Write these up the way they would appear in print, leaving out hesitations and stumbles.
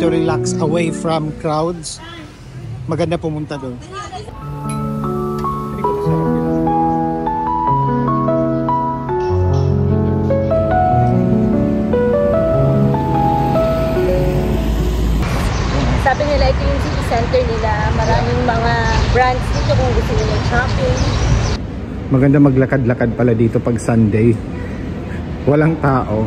to relax away from crowds, maganda pumunta doon. Sabi nila ito yung city center nila, maraming mga brands dito kung gusto nila shopping. Maganda maglakad-lakad pala dito pag Sunday. Walang tao.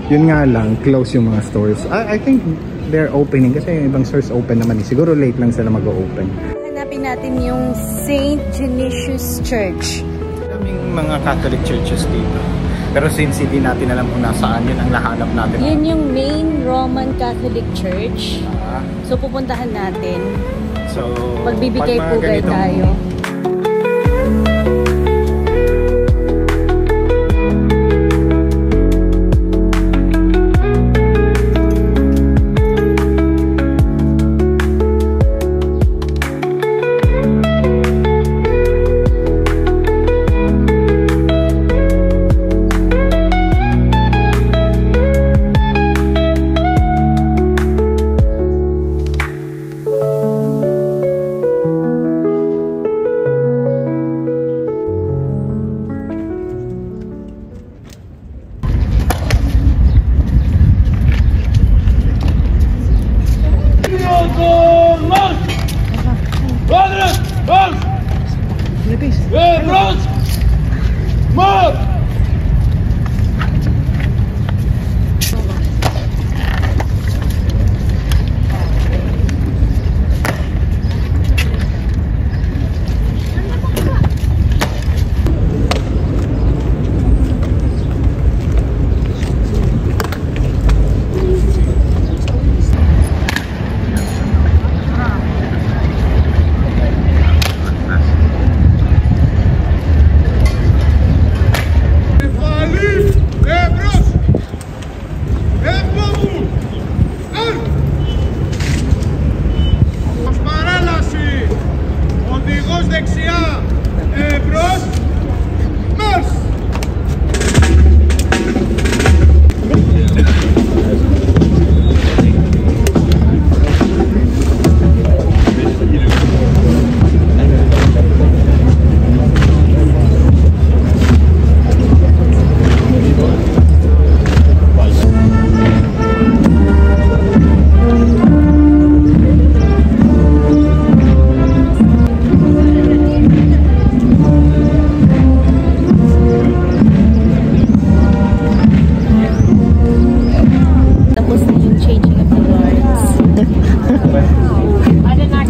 Yun nga lang, close yung mga stores. I think they're opening kasi yung ibang stores open naman. Siguro late lang sila mag-open. Hanapin natin yung St. Genesius Church. Maraming mga Catholic churches dito. Pero since hindi natin alam kung nasaan, yun ang nahanap natin. Yun yung main Roman Catholic Church. So pupuntahan natin. So magbibigay pugay tayo.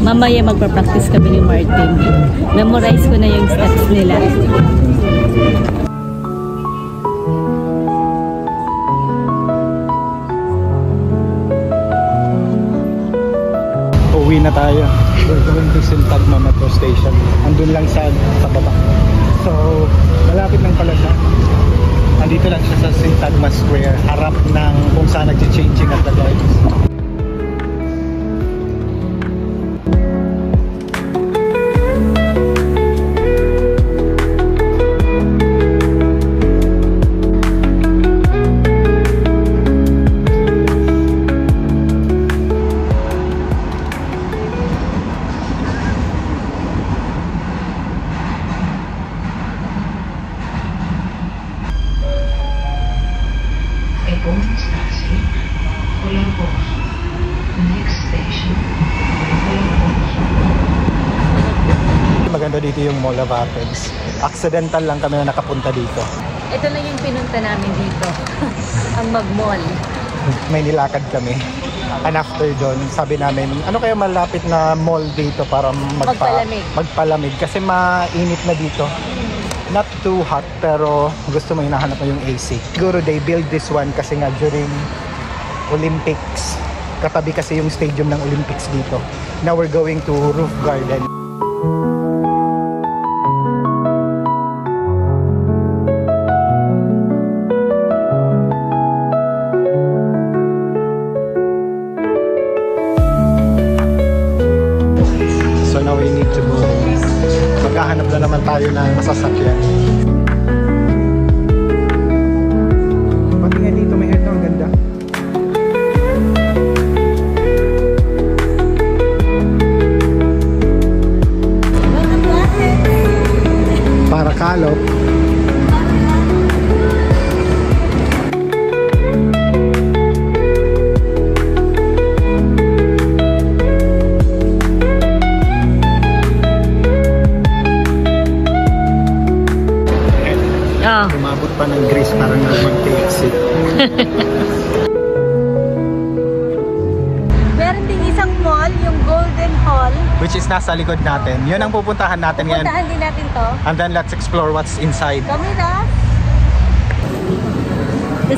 Mamaya magpa-practice kami ni Martin. Memorize ko na yung steps nila. Uwi na tayo. We're going to Sintagma Metro Station. Andun lang sa baba. So, malapit lang pala siya. Andito lang siya sa Sintagma Square. Harap ng kung saan nag-changing at the lights. Maganda dito yung Mall of Athens. Accidental lang kami na nakapunta dito. Ito lang yung pinunta namin dito. Ang mag-mall. May nilakad kami. And after doon, sabi namin, ano kaya malapit na mall dito para magpalamig. Kasi mainit na dito. Not too hot, pero gusto mo hinahanap mo yung AC. Siguro they build this one kasi nga during Olympics. Katabi kasi yung stadium ng Olympics dito. Now we're going to Roof Garden. So now we need to go. Maghahanap na naman tayo ng masasakyan. Pati nga dito may head, ang ganda. Hall, yung Golden Hall. which is nasa likod natin. Yun ang pupuntahan natin ngayon. Puntahan din natin to. And then let's explore what's inside. Kami na.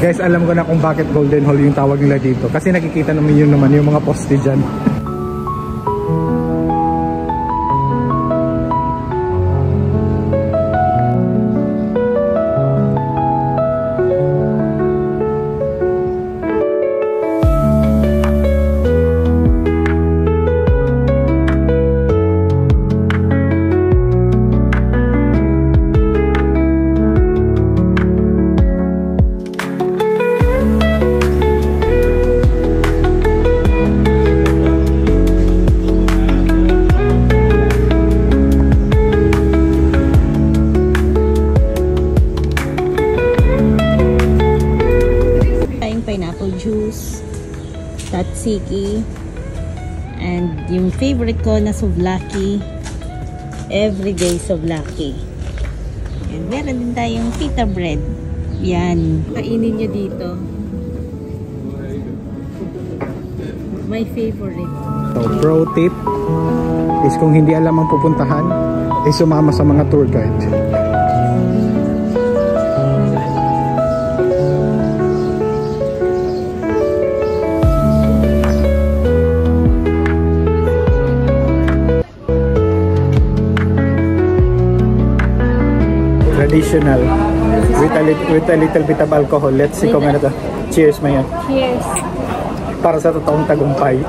Guys, alam ko na kung bakit Golden Hall yung tawag nila dito. Kasi nakikita naman yun naman yung mga poste dyan. Pineapple juice, tzatziki, and yung favorite ko na souvlaki, everyday souvlaki. And meron din tayong pita bread. Yan, kainin nyo dito. My favorite. So, pro tip is kung hindi alam ang pupuntahan, is sumama sa mga tour guide. Traditional with a little bit of alcohol. Let's see kung ano to. Cheers, Maya. Cheers. Para sa totoong tagumpay.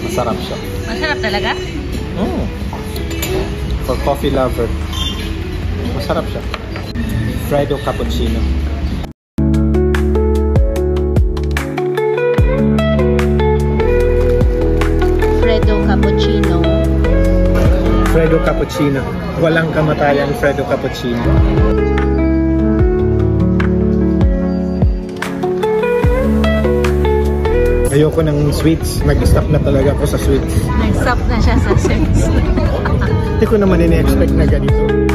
Masarap siya. Masarap talaga? For coffee lover. Masarap siya. Freddo cappuccino. Cappuccino. Freddo cappuccino. Walang kamatayang Freddo cappuccino. Ayoko ng sweets. Nag-stop na talaga ako sa sweets. Nag-stop na siya sa sweets. Hindi ko naman ini-expect na ganito.